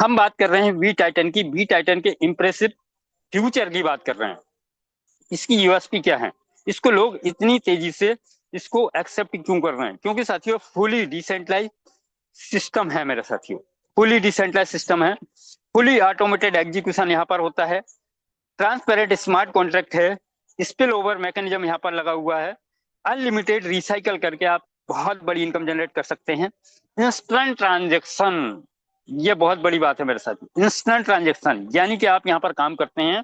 हम बात कर रहे हैं वी टाइटन की। वी टाइटन के इम्प्रेसिव फ्यूचर की बात कर रहे हैं। इसकी यूएसपी क्या है, इसको लोग इतनी तेजी से इसको एक्सेप्ट क्यों कर रहे हैं? क्योंकि साथियों फुली डिसेंट्रलाइज सिस्टम है मेरे साथियों। फुली डिसेंट्रलाइज सिस्टम है, फुली ऑटोमेटेड एग्जीक्यूशन यहाँ पर होता है, ट्रांसपेरेंट स्मार्ट कॉन्ट्रैक्ट है, स्पिल ओवर मैकेनिज्म यहाँ पर लगा हुआ है, अनलिमिटेड रिसाइकल करके आप बहुत बड़ी इनकम जनरेट कर सकते हैं, इंस्टेंट ट्रांजेक्शन, ये बहुत बड़ी बात है मेरे साथ। इंस्टेंट ट्रांजेक्शन यानी कि आप यहाँ पर काम करते हैं,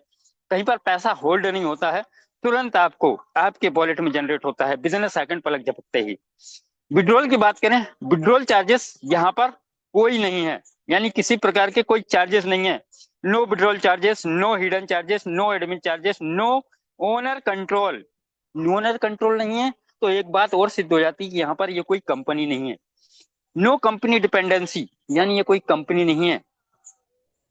कहीं पर पैसा होल्ड नहीं होता है, तुरंत आपको आपके वॉलेट में जनरेट होता है बिजनेस सेकंड पलक झपकते ही। विड्रॉल की बात करें, विड्रॉल चार्जेस यहाँ पर कोई नहीं है, यानी किसी प्रकार के कोई चार्जेस नहीं है। No withdrawal charges, no hidden charges, no admin charges, no owner control. Owner control नहीं है तो एक बात और सिद्ध हो जाती है कि यहाँ पर ये कोई कंपनी नहीं है। नो कंपनी डिपेंडेंसी, यानी ये कोई कंपनी नहीं है।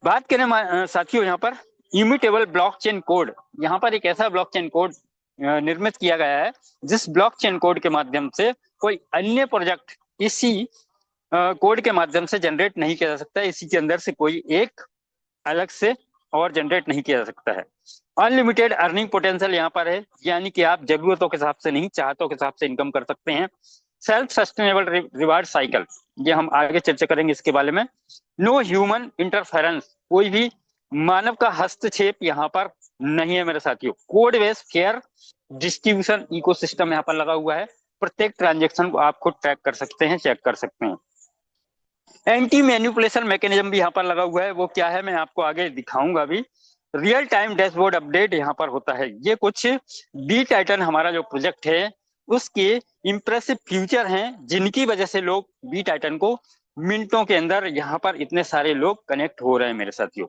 बात करें साथियों यहाँ पर इम्यूटेबल ब्लॉकचेन कोड, यहाँ पर एक ऐसा ब्लॉकचेन कोड निर्मित किया गया है जिस ब्लॉकचेन कोड के माध्यम से कोई अन्य प्रोजेक्ट इसी कोड के माध्यम से जनरेट नहीं किया जा सकता है। इसी के अंदर से कोई एक अलग से और जनरेट नहीं किया जा सकता है। अनलिमिटेड अर्निंग पोटेंशियल यहाँ पर है, यानी कि आप जरूरतों के हिसाब से नहीं, चाहतों के हिसाब से इनकम कर सकते हैं। सेल्फ सस्टेनेबल रिवार्ड साइकिल, ये हम आगे चर्चा करेंगे इसके बारे में। नो ह्यूमन इंटरफेरेंस, कोई भी मानव का हस्तक्षेप यहाँ पर नहीं है मेरे साथियों। Code base fare distribution ecosystem यहाँ पर लगा हुआ है, प्रत्येक ट्रांजेक्शन को आप खुद ट्रैक कर सकते हैं, चेक कर सकते हैं। एंटी मैनिपुलेशन मैकेनिज्म भी यहाँ पर लगा हुआ है, वो क्या है मैं आपको आगे दिखाऊंगा भी। रियल टाइम डैशबोर्ड अपडेट यहाँ पर होता है। ये कुछ वी टाइटन हमारा जो प्रोजेक्ट है उसके इंप्रेसिव फ्यूचर हैं, जिनकी वजह से लोग वी टाइटन को मिनटों के अंदर यहाँ पर इतने सारे लोग कनेक्ट हो रहे हैं मेरे साथियों।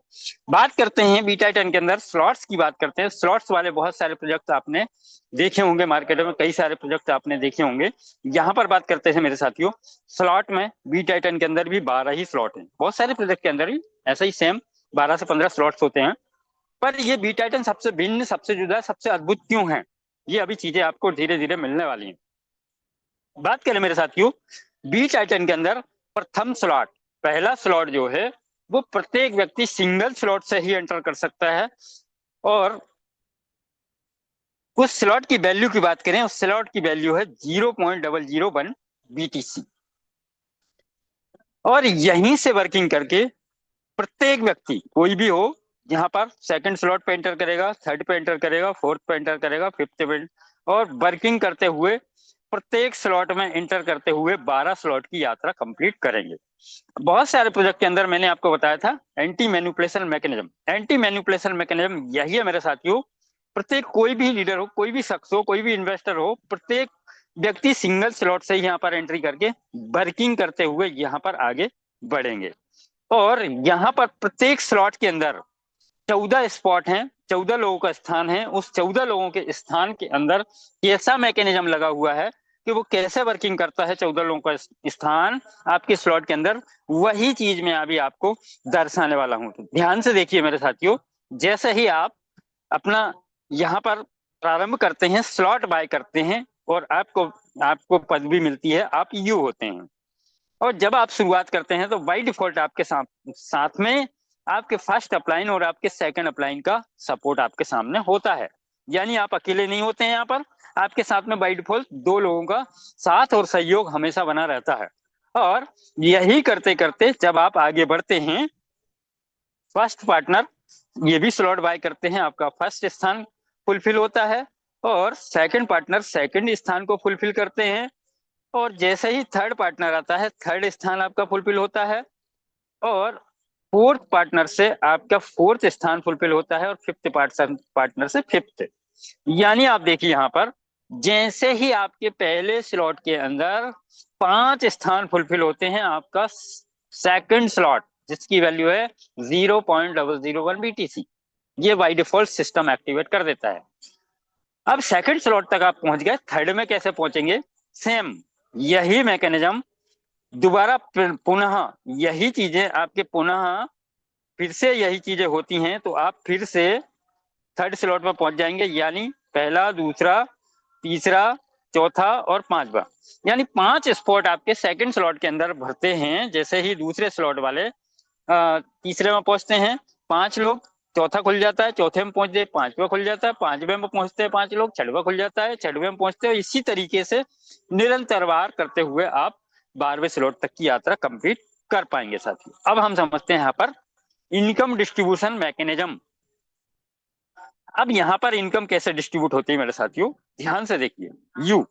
बात करते हैं वी टाइटन के अंदर स्लॉट्स की बात करते हैं। स्लॉट्स वाले बहुत सारे प्रोजेक्ट आपने देखे होंगे, मार्केट में कई सारे प्रोजेक्ट आपने देखे होंगे। यहाँ पर बात करते हैं मेरे साथियों स्लॉट में, वी टाइटन के अंदर भी 12 ही स्लॉट हैं। बहुत सारे प्रोजेक्ट के अंदर भी ऐसा ही सेम 12 से 15 स्लॉट्स होते हैं, पर ये वी टाइटन सबसे भिन्न, सबसे जुदा, सबसे अद्भुत क्यों है, ये अभी चीजें आपको धीरे धीरे मिलने वाली हैं। बात करें मेरे साथियों वी टाइटन के अंदर प्रथम स्लॉट, पहला स्लॉट जो है वो प्रत्येक व्यक्ति सिंगल स्लॉट से ही एंटर कर सकता है। और उस स्लॉट की वैल्यू की बात करें, उस स्लॉट की वैल्यू है 0.001 BTC। और यहीं से वर्किंग करके प्रत्येक व्यक्ति कोई भी हो यहाँ पर सेकंड स्लॉट पे एंटर करेगा, थर्ड पे एंटर करेगा, फोर्थ पे एंटर करेगा, फिफ्थ पे, और वर्किंग करते हुए प्रत्येक स्लॉट में एंटर करते हुए 12 स्लॉट की यात्रा कंप्लीट करेंगे। बहुत सारे प्रोजेक्ट के अंदर मैंने आपको बताया था anti manipulation mechanism. Anti manipulation mechanism यही है मेरे साथियों। प्रत्येक कोई भी लीडर हो, कोई भी शख्स हो, कोई भी इन्वेस्टर हो, प्रत्येक व्यक्ति सिंगल स्लॉट से यहाँ पर एंट्री करके वर्किंग करते हुए यहाँ पर आगे बढ़ेंगे। और यहाँ पर प्रत्येक स्लॉट के अंदर 14 स्पॉट हैं, 14 लोगों का स्थान है। उस 14 लोगों के स्थान के अंदर कैसा मैकेनिज्म लगा हुआ है कि वो कैसे वर्किंग करता है 14 लोगों का स्थान आपके स्लॉट के अंदर, वही चीज मैं अभी आपको दर्शाने वाला हूं। तो ध्यान से देखिए मेरे साथियों, जैसे ही आप अपना यहाँ पर प्रारंभ करते हैं, स्लॉट बाय करते हैं और आपको आपको पदवी मिलती है, आप यू होते हैं। और जब आप शुरुआत करते हैं तो बाई डिफॉल्ट आपके साथ में आपके फर्स्ट अपलाइन और आपके सेकंड अपलाइन का सपोर्ट आपके सामने होता है, यानी आप अकेले नहीं होते हैं। यहाँ पर आपके साथ में बाई डिफॉल्ट 2 लोगों का साथ और सहयोग हमेशा बना रहता है। और यही करते करते जब आप आगे बढ़ते हैं, फर्स्ट पार्टनर ये भी स्लॉट बाय करते हैं, आपका फर्स्ट स्थान फुलफिल होता है, और सेकंड पार्टनर सेकंड स्थान को फुलफिल करते हैं। और जैसे ही थर्ड पार्टनर आता है, थर्ड स्थान आपका फुलफिल होता है, और फोर्थ पार्टनर से आपका फोर्थ स्थान फुलफिल होता है, और फिफ्थ पार्टनर से फिफ्थ। यानी आप देखिए यहाँ पर जैसे ही आपके पहले स्लॉट के अंदर 5 स्थान फुलफिल होते हैं, आपका सेकंड स्लॉट जिसकी वैल्यू है 0.001 BTC, ये बाई डिफॉल्ट सिस्टम एक्टिवेट कर देता है। अब सेकंड स्लॉट तक आप पहुंच गए, थर्ड में कैसे पहुंचेंगे? सेम यही मैकेनिज्म दोबारा पुनः यही चीजें आपके पुनः फिर से यही चीजें होती हैं, तो आप फिर से थर्ड स्लॉट पर पहुंच जाएंगे, यानी पहला, दूसरा, तीसरा, चौथा और पांचवा, यानी 5 स्पॉट आपके सेकंड स्लॉट के अंदर भरते हैं। जैसे ही दूसरे स्लॉट वाले तीसरे में पहुंचते हैं 5 लोग, चौथा खुल जाता है, चौथे में पहुंचते 5वां खुल जाता है, 5वें में पहुंचते हैं 5 लोग, 6वां खुल जाता है, 6वें में पहुंचते हैं। इसी तरीके से निरंतर वार करते हुए आप 12वें स्लॉट तक की यात्रा कंप्लीट कर पाएंगे साथियों। अब हम समझते हैं यहाँ पर इनकम डिस्ट्रीब्यूशन मैकेनिज्म। अब यहाँ पर इनकम कैसे डिस्ट्रीब्यूट होती है मेरे साथियों, ध्यान से देखिए। यू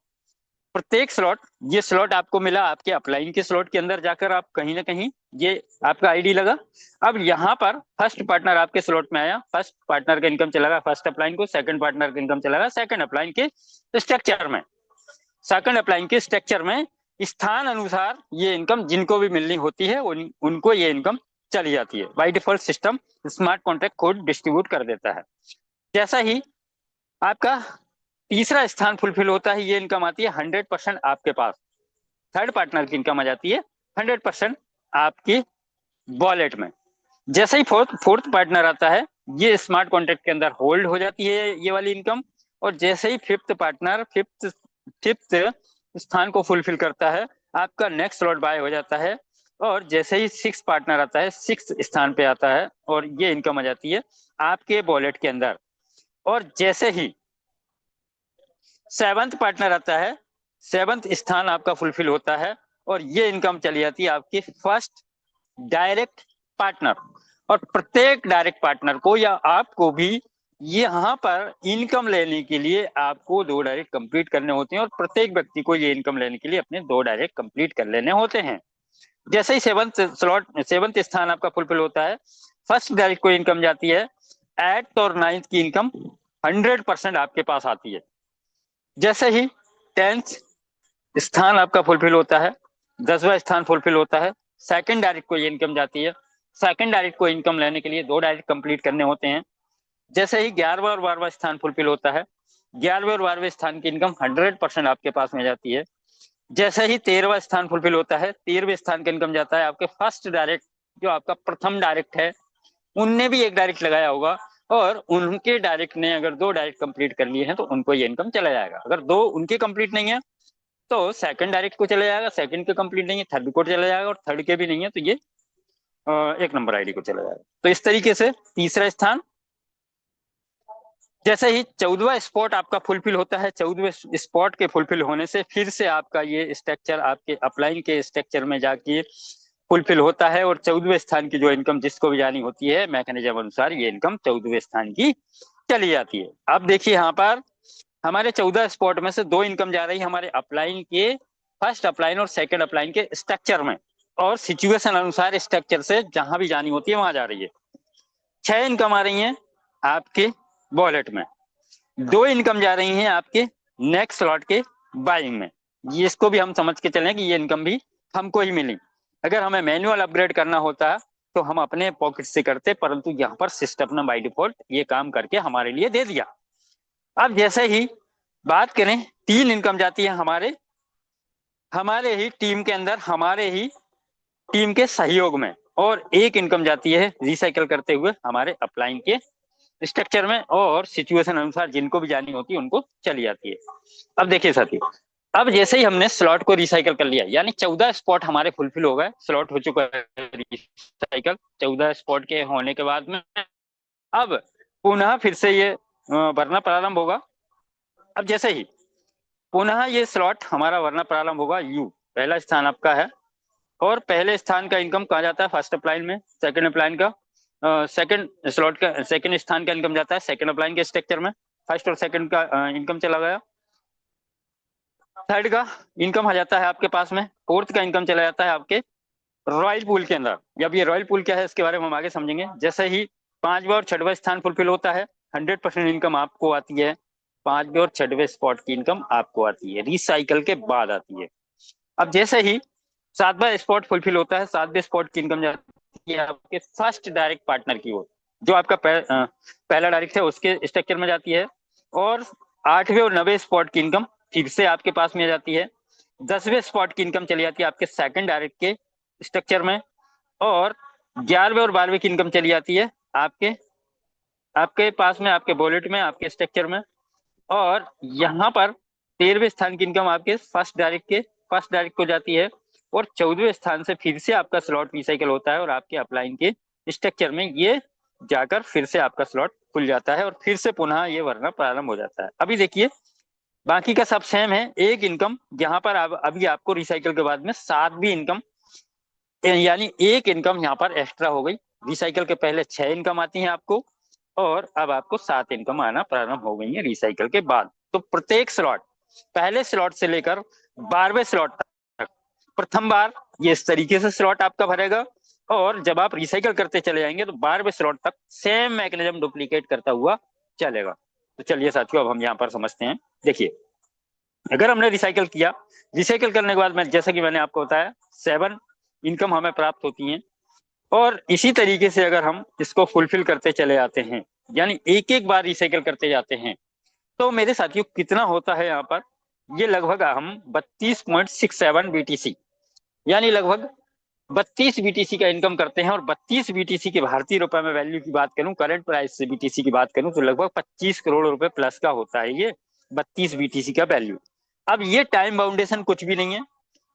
प्रत्येक स्लॉट, ये स्लॉट आपको मिला आपके अपलाइन के स्लॉट के अंदर जाकर आप कहीं ना कहीं ये आपका आईडी लगा। अब यहाँ पर फर्स्ट पार्टनर आपके स्लॉट में आया, फर्स्ट पार्टनर का इनकम चला गया फर्स्ट अपलाइन को, सेकंड पार्टनर का इनकम चला गया सेकंड अपलाइन के स्ट्रक्चर में। सेकंड अपलाइन के स्ट्रक्चर में स्थान अनुसार ये इनकम जिनको भी मिलनी होती है उनको ये इनकम चली जाती है। By default system smart contract code distribute कर देता है। जैसा ही आपका तीसरा स्थान फुलफिल होता है, ये इनकम आती है 100% आपके पास। थर्ड पार्टनर की इनकम आ जाती है 100% आपकी वॉलेट में। जैसे ही फोर्थ पार्टनर आता है, ये स्मार्ट कॉन्ट्रैक्ट के अंदर होल्ड हो जाती है ये वाली इनकम। और जैसे ही फिफ्थ पार्टनर फिफ्थ स्थान को फुलफिल करता है, आपका नेक्स्ट स्लॉट बाय हो जाता है। और जैसे ही सिक्स पार्टनर आता है, सिक्स स्थान पे आता है और ये इनकम आ जाती है आपके वॉलेट के अंदर। और जैसे ही सेवंथ पार्टनर आता है, सेवंथ स्थान आपका फुलफिल होता है और ये इनकम चली जाती है आपकी फर्स्ट डायरेक्ट पार्टनर। और प्रत्येक डायरेक्ट पार्टनर को या आपको भी यहाँ पर इनकम लेने के लिए आपको 2 डायरेक्ट कंप्लीट करने होते हैं। और प्रत्येक व्यक्ति को ये इनकम लेने के लिए अपने 2 डायरेक्ट कंप्लीट कर लेने होते हैं। जैसे ही सेवंथ स्थान आपका फुलफिल होता है, फर्स्ट डायरेक्ट को इनकम जाती है, 8th और 9th की इनकम 100% आपके पास आती है। जैसे ही 10th स्थान आपका फुलफिल होता है, 10वां स्थान फुलफिल होता है, सेकंड डायरेक्ट को ये इनकम जाती है। सेकंड डायरेक्ट को इनकम लेने के लिए 2 डायरेक्ट कंप्लीट करने होते हैं। जैसे ही 11वां और 12वां स्थान फुलफिल होता है, 11वें और 12वें स्थान की इनकम 100% आपके पास में जाती है। जैसे ही 13वां स्थान फुलफिल होता है, 13वें स्थान का इनकम जाता है आपके फर्स्ट डायरेक्ट, जो आपका प्रथम डायरेक्ट है। उनने भी एक डायरेक्ट लगाया होगा और उनके डायरेक्ट ने अगर 2 डायरेक्ट कंप्लीट कर लिए हैं तो उनको ये इनकम चला जाएगा। अगर 2 उनके कंप्लीट नहीं है तो सेकंड डायरेक्ट को चला जाएगा, सेकंड के कंप्लीट नहीं है थर्ड को चला जाएगा, और थर्ड के भी नहीं है तो ये 1 नंबर आईडी को चला जाएगा। तो इस तरीके से तीसरा स्थान, जैसे ही 14वां स्पॉट आपका फुलफिल होता है, 14वें स्पॉट के फुलफिल होने से फिर से आपका ये स्ट्रक्चर आपके अपलाइन के स्ट्रक्चर में जाके फुलफिल होता है। और 14वें स्थान की जो इनकम जिसको भी जानी होती है मैकेनिज्म अनुसार, ये इनकम 14वें स्थान की चली जाती है। अब देखिए यहाँ पर हमारे 14 स्पॉट में से 2 इनकम जा रही है हमारे अपलाइन के फर्स्ट अपलाइन और सेकंड अपलाइन के स्ट्रक्चर में, और सिचुएशन अनुसार स्ट्रक्चर से जहां भी जानी होती है वहां जा रही है। 6 इनकम आ रही है आपके वॉलेट में, 2 इनकम जा रही हैं आपके नेक्स्ट स्लॉट के बाइंग में। ये इसको भी हम समझ के चलें कि ये इनकम भी हमको ही मिली। अगर हमें मैनुअल अपग्रेड करना होता तो हम अपने पॉकेट से करते, परंतु यहाँ पर सिस्टम ने बाय डिफॉल्ट ये काम करके हमारे लिए दे दिया। अब जैसे ही बात करें, 3 इनकम जाती है हमारे ही टीम के अंदर, हमारे ही टीम के सहयोग में, और 1 इनकम जाती है रिसाइकल करते हुए हमारे अपलाइन के स्ट्रक्चर में, और सिचुएशन अनुसार जिनको भी जानी होती है उनको चली जाती है। अब देखिए साथियों, अब जैसे ही हमने स्लॉट को रिसाइकल कर लिया, यानी 14 स्पॉट हमारे फुलफिल हो गए, स्लॉट हो चुका है रिसाइकल 14 स्पॉट के होने के बाद में अब पुनः फिर से ये भरना प्रारंभ होगा। अब जैसे ही पुनः ये स्लॉट हमारा भरना प्रारंभ होगा, यू पहला स्थान आपका है और पहले स्थान का इनकम कहा जाता है फर्स्ट अपलाइन में, सेकंड अपलाइन का सेकंड स्लॉट का सेकंड स्थान का इनकम जाता है सेकंड अपलाइन के स्ट्रक्चर में, फर्स्ट और सेकंड का इनकम चला गया। थर्ड का इनकम आ जाता है आपके पास में, फोर्थ का इनकम चला जाता है आपके रॉयल पूल के अंदर। अब ये रॉयल पूल क्या है इसके बारे में हम आगे समझेंगे। जैसे ही 5वां और 6वां स्थान फुलफिल होता है, 100% इनकम आपको आती है, 5वें और 6वें स्पॉट की इनकम आपको आती है, रिसाइकल के बाद आती है। अब जैसे ही 7वां स्पॉट फुलफिल होता है, 7वें स्पॉट की इनकम जाती है आपके फर्स्ट डायरेक्ट पार्टनर की ओर, जो आपका पहला डायरेक्ट है उसके स्ट्रक्चर में जाती है। और 8वें और 9वें स्पॉट की इनकम फिर से आपके पास में जाती है। 10वें स्पॉट की इनकम चली जाती है आपके सेकंड डायरेक्ट के स्ट्रक्चर में, और 11वें और 12वें की इनकम चली जाती है आपके आपके पास में, आपके वॉलेट में, आपके स्ट्रक्चर में। और यहाँ पर 13वें स्थान की इनकम आपके फर्स्ट डायरेक्ट को जाती है, और 14वें स्थान से फिर से आपका स्लॉट रिसाइकल होता है और आपके अपलाइन के स्ट्रक्चर में ये जाकर फिर से आपका स्लॉट खुल जाता है और फिर से पुनः ये भरना प्रारंभ हो जाता है। अभी देखिए बाकी का सब सेम है। एक इनकम यहाँ पर अभी आपको रिसाइकल के बाद में 7वीं इनकम, यानी एक इनकम यहाँ पर एक्स्ट्रा हो गई। रिसाइकल के पहले 6 इनकम आती हैं आपको और अब आपको 7 इनकम आना प्रारंभ हो गई है रिसाइकल के बाद। तो प्रत्येक स्लॉट, पहले स्लॉट से लेकर 12वें स्लॉट तक प्रथम बार ये इस तरीके से स्लॉट आपका भरेगा और जब आप रिसाइकल करते चले जाएंगे तो 12वें स्लॉट तक सेम मैकेनिज्म डुप्लीकेट करता हुआ चलेगा। तो चलिए साथियों अब हम यहाँ पर समझते हैं। देखिए अगर हमने रिसाइकल किया, रिसाइकल करने के बाद में जैसा कि मैंने आपको बताया 7 इनकम हमें प्राप्त होती हैं और इसी तरीके से अगर हम इसको फुलफिल करते चले जाते हैं, यानी एक एक बार रिसाइकल करते जाते हैं, तो मेरे साथियों कितना होता है यहाँ पर, ये लगभग हम 32.67 बीटीसी, यानी लगभग 32 बीटीसी का इनकम करते हैं। और 32 बीटीसी के भारतीय रुपए में वैल्यू की बात करूं, करंट प्राइस से बीटीसी की बात करूं तो लगभग 25 करोड़ रुपए प्लस का होता है ये 32 बीटीसी का वैल्यू। अब ये टाइम बाउंडेशन कुछ भी नहीं है,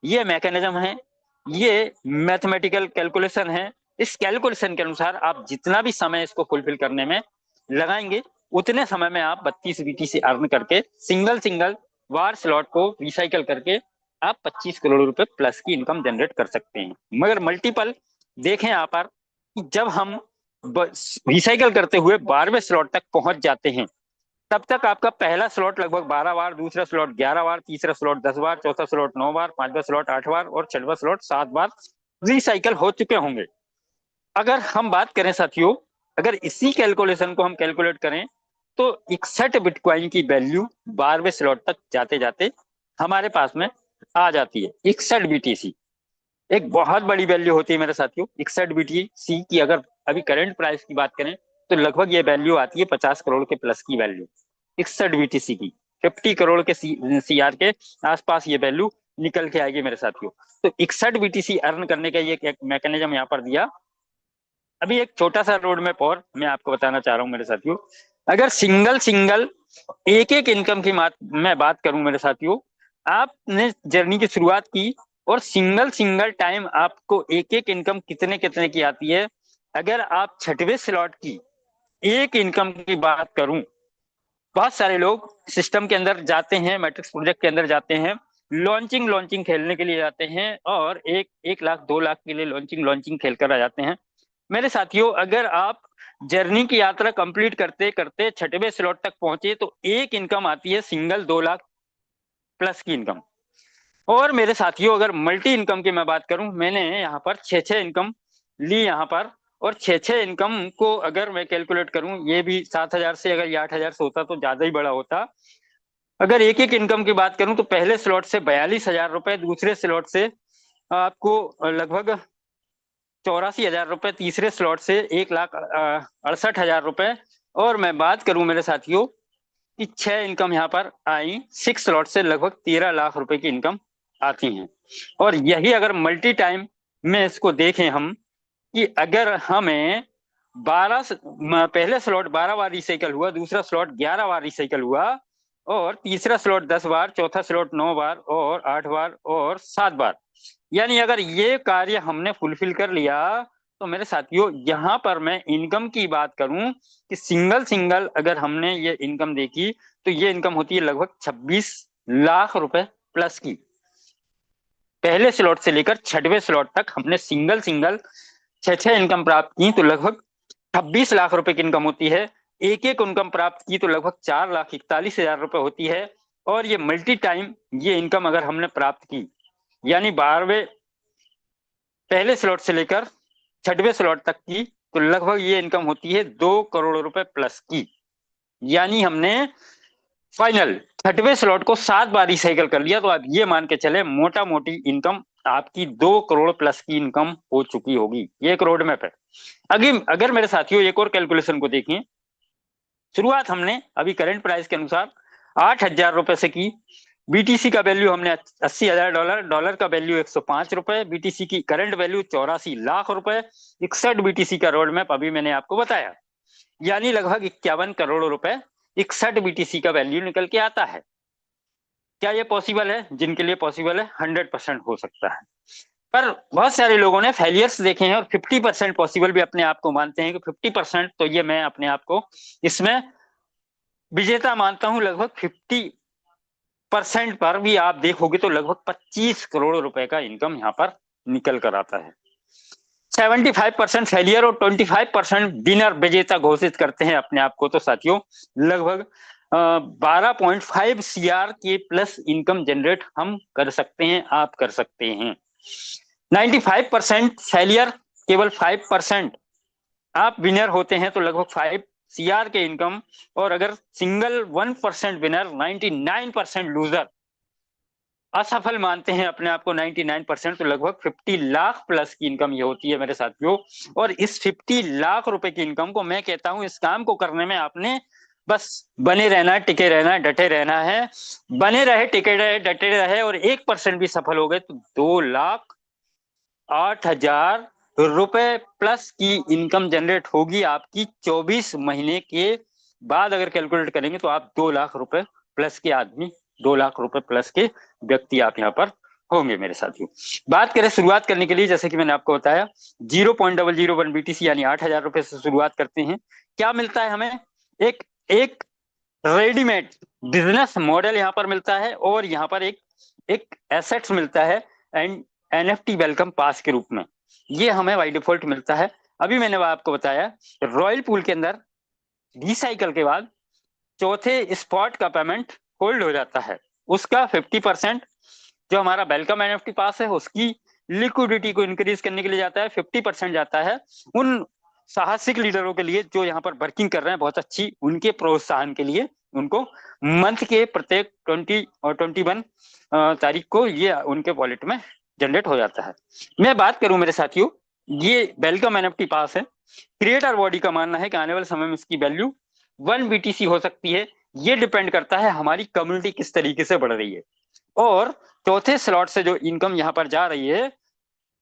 ये मैकेनिज्म है, ये मैथमेटिकल कैलकुलेशन है। इस कैलकुलेशन के अनुसार आप जितना भी समय इसको फुलफिल करने में लगाएंगे उतने समय में आप 32 बीटीसी अर्न करके सिंगल वार स्लॉट को रिसाइकल करके आप 25 करोड़ रुपए प्लस की इनकम जनरेट कर सकते हैं। मगर मल्टीपल देखें यहाँ पर कि जब हम रिसाइकल करते हुए 12वें स्लॉट तक पहुंच जाते हैं तब तक आपका पहला स्लॉट लगभग 12 बार, दूसरा स्लॉट 11 बार, तीसरा स्लॉट 10 बार, चौथा स्लॉट 9 बार, पांचवा स्लॉट 8 बार और छठवां स्लॉट 7 बार रिसाइकल हो चुके होंगे। अगर हम बात करें साथियों, अगर इसी कैलकुलेशन को हम कैलकुलेट करें तो 61 बिटकॉइन की वैल्यू 12वें स्लॉट तक जाते जाते हमारे पास में आ जाती है। 61 बीटीसी एक बहुत बड़ी वैल्यू होती है मेरे साथियों। 61 बीटीसी की अगर अभी करंट प्राइस की बात करें तो लगभग ये वैल्यू आती है 50 करोड़ के प्लस की वैल्यू। 61 बीटीसी की 50 करोड़ के सीआर के आसपास ये वैल्यू निकल के आएगी मेरे साथियों। तो 61 बीटीसी अर्न करने का ये एक मैकेनिज्म यहाँ पर दिया। अभी एक छोटा सा रोड मैप और मैं आपको बताना चाह रहा हूँ मेरे साथियों। अगर सिंगल एक एक इनकम की मैं बात करूं मेरे साथियों, आपने जर्नी की शुरुआत की और सिंगल टाइम आपको एक एक इनकम कितने कितने की आती है। अगर आप 6वें स्लॉट की एक इनकम की बात करूं, बहुत सारे लोग सिस्टम के अंदर जाते हैं, मैट्रिक्स प्रोजेक्ट के अंदर जाते हैं, लॉन्चिंग खेलने के लिए जाते हैं और 1 लाख 2 लाख के लिए लॉन्चिंग खेल कर आ जाते हैं। मेरे साथियों अगर आप जर्नी की यात्रा कंप्लीट करते करते 6वें स्लॉट तक पहुंचे तो एक इनकम आती है सिंगल 2 लाख प्लस की इनकम। और मेरे साथियों अगर मल्टी इनकम की मैं बात करूं, मैंने यहाँ पर 6 इनकम ली यहाँ पर, और 6 इनकम को अगर मैं कैलकुलेट करूं, ये भी 7,000 से अगर ये 8,000 से होता तो ज्यादा ही बड़ा होता। अगर एक एक इनकम की बात करूं तो पहले स्लॉट से 42,000 रुपए, दूसरे स्लॉट से आपको लगभग 84,000 रुपए, तीसरे स्लॉट से 1,68,000 रुपए। और मैं बात करूं मेरे साथियों कि 6 इनकम यहाँ पर आई, 6 स्लॉट से लगभग 13 लाख रुपए की इनकम आती हैं। और यही अगर मल्टी टाइम में इसको देखें हम कि अगर हमें 12 पहले स्लॉट 12 बार रिसाइकल हुआ, दूसरा स्लॉट 11 बार रिसाइकल हुआ और तीसरा स्लॉट 10 बार, चौथा स्लॉट 9 बार और 8 बार और 7 बार, यानी अगर ये कार्य हमने फुलफिल कर लिया तो मेरे साथियों यहाँ पर मैं इनकम की बात करूं कि सिंगल अगर हमने ये इनकम देखी तो ये इनकम होती है लगभग 26 लाख रुपए प्लस की। पहले स्लॉट से लेकर 6वें स्लॉट तक हमने सिंगल 6 इनकम प्राप्त की तो लगभग 26 लाख रुपए की इनकम होती है। एक एक इनकम प्राप्त की तो लगभग 4,41,000 रुपए होती है। और ये मल्टी टाइम ये इनकम अगर हमने प्राप्त की, यानी 12वें पहले स्लॉट से लेकर 6वें स्लॉट तक की, तो लगभग ये इनकम होती है 2 करोड़ रुपए प्लस की। यानी हमने फाइनल 6वें स्लॉट को 7 बार रिसाइकल कर लिया, तो आप ये मान के चले मोटा मोटी इनकम आपकी 2 करोड़ प्लस की इनकम हो चुकी होगी। ये एक रोड मैप है। अगर मेरे साथियों एक और कैलकुलेशन को देखें, शुरुआत हमने अभी करंट प्राइस के अनुसार 8,000 रुपए से की। बीटीसी का वैल्यू हमने 80,000 डॉलर का वैल्यू 105 रुपए, बीटीसी की करंट वैल्यू 84 लाख रुपए, 61 बीटीसी का रोड मैप अभी मैंने आपको बताया, यानी लगभग 51 करोड़ रुपए 61 बीटीसी का वैल्यू निकल के आता है। क्या ये पॉसिबल है? जिनके लिए पॉसिबल है 100% हो सकता है। पर बहुत सारे लोगों ने फेलियर्स देखे हैं और 50% पॉसिबल भी अपने आप को मानते हैं कि 50%, तो ये मैं अपने आप को इसमें विजेता मानता हूं। लगभग 50% पर भी आप देखोगे तो लगभग 25 करोड़ रुपए का इनकम यहाँ पर निकल कर आता है। 75% फेलियर और 25% विनर, विजेता घोषित करते हैं अपने आप को। तो साथियों लगभग 12.5 CR के प्लस इनकम जनरेट हम कर सकते हैं, आप कर सकते हैं। 95% फेलियर, केवल 5% आप विनर होते हैं, तो लगभग 5 CR के इनकम। और अगर सिंगल 1% विनर, 99% लूजर, असफल मानते हैं अपने आप को 99%, तो लगभग 50 लाख प्लस की इनकम ये होती है मेरे साथियों। और इस 50 लाख रुपए की इनकम को मैं कहता हूं, इस काम को करने में आपने बस बने रहना है, टिके रहना है, डटे रहना है। बने रहे, टिके रहे, डटे रहे और 1% भी सफल हो गए तो 2,08,000 रुपए प्लस की इनकम जनरेट होगी आपकी 24 महीने के बाद। अगर कैलकुलेट करेंगे तो आप 2 लाख रुपए प्लस के आदमी, 2 लाख रुपए प्लस के व्यक्ति आप यहाँ पर होंगे मेरे साथियों। बात करें शुरुआत करने के लिए, जैसे कि मैंने आपको बताया 0.001 BTC यानी 8,000 रुपए से शुरुआत करते हैं। क्या मिलता है हमें? एक एक रेडीमेड बिजनेस मॉडल यहाँ पर मिलता है और यहाँ पर एक एक एसेट्स मिलता है एंड NFT वेलकम पास के रूप में। ये हमें बाई डिफॉल्ट मिलता है। अभी मैंने आपको बताया रॉयल पूल के अंदर रिसाइकल के बाद चौथे स्पॉट का पेमेंट होल्ड हो जाता है। उसका 50% जो हमारा वेलकम NFT पास है उसकी लिक्विडिटी को इंक्रीज करने के लिए जाता है। 50% जाता है उन साहसिक लीडरों के लिए जो यहाँ पर वर्किंग कर रहे हैं बहुत अच्छी, उनके प्रोत्साहन के लिए। उनको मंथ के प्रत्येक 20 और 21 तारीख को ये उनके वॉलेट में जनरेट हो जाता है। मैं बात करूं मेरे साथियों, ये वेलकम NFT पास है। क्रिएटर बॉडी का मानना है कि आने वाले समय में इसकी वैल्यू 1 BTC हो सकती है। ये डिपेंड करता है हमारी कम्युनिटी किस तरीके से बढ़ रही है और चौथे स्लॉट से जो इनकम यहाँ पर जा रही है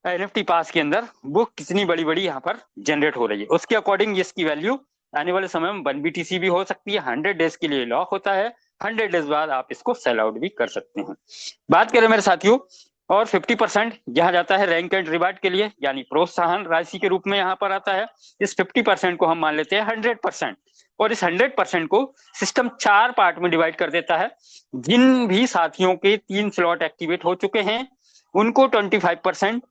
NFT पास के अंदर, वो कितनी बड़ी बड़ी यहाँ पर जनरेट हो रही है, उसके अकॉर्डिंग इसकी वैल्यू आने वाले समय में 1 BTC भी हो सकती है। 100 डेज के लिए लॉक होता है, 100 डेज बाद आप इसको सेल आउट भी कर सकते हैं। बात करें मेरे साथियों, और 50% यहाँ जाता है रैंक एंड रिवार्ड के लिए, यानी प्रोत्साहन राशि के रूप में यहाँ पर आता है। इस 50% को हम मान लेते हैं 100%। और इस 100% को सिस्टम 4 पार्ट में डिवाइड कर देता है। जिन भी साथियों के 3 स्लॉट एक्टिवेट हो चुके हैं उनको 25%,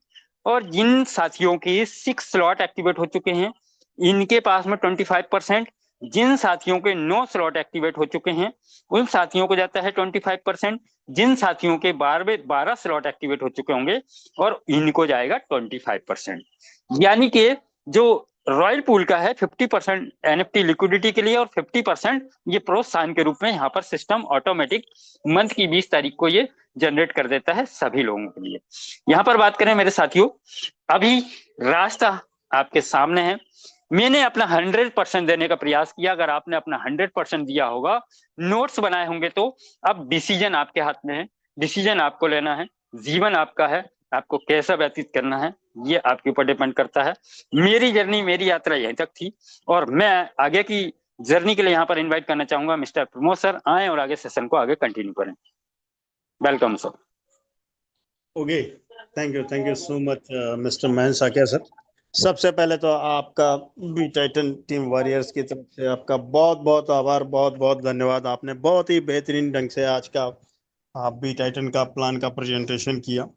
और जिन साथियों के 6 स्लॉट एक्टिवेट हो चुके हैं इनके पास में 25%। जिन साथियों के 9 स्लॉट एक्टिवेट हो चुके हैं उन साथियों को जाता है 25%। जिन साथियों के 12 स्लॉट एक्टिवेट हो चुके होंगे और इनको जाएगा 25%। यानी कि जो रॉयल पूल का है 50% NFT लिक्विडिटी के लिए और 50% ये प्रोत्साहन के रूप में यहाँ पर सिस्टम ऑटोमेटिक मंथ की 20 तारीख को ये जनरेट कर देता है सभी लोगों के लिए। यहाँ पर बात करें मेरे साथियों, अभी रास्ता आपके सामने है। मैंने अपना 100% देने का प्रयास किया। अगर आपने अपना 100% दिया होगा, नोट्स बनाए होंगे, तो अब डिसीजन आपके हाथ में है। डिसीजन आपको लेना है, जीवन आपका है, आपको कैसा व्यतीत करना है ये आपके ऊपर डिपेंड करता है। मेरी जर्नी, मेरी यात्रा यहीं तक थी और मैं आगे की जर्नी के लिए यहाँ पर इन्वाइट करना चाहूंगा मिस्टर प्रमोद सर, आए और आगे सेशन को आगे कंटिन्यू करें। Welcome sir. Okay, thank you so much mister Mahendra Saikia sir. सबसे पहले तो आपका बी टाइटन टीम वॉरियर्स की तरफ से आपका बहुत बहुत आभार, बहुत बहुत धन्यवाद। आपने बहुत ही बेहतरीन ढंग से आज का बी टाइटन का प्लान का प्रेजेंटेशन किया।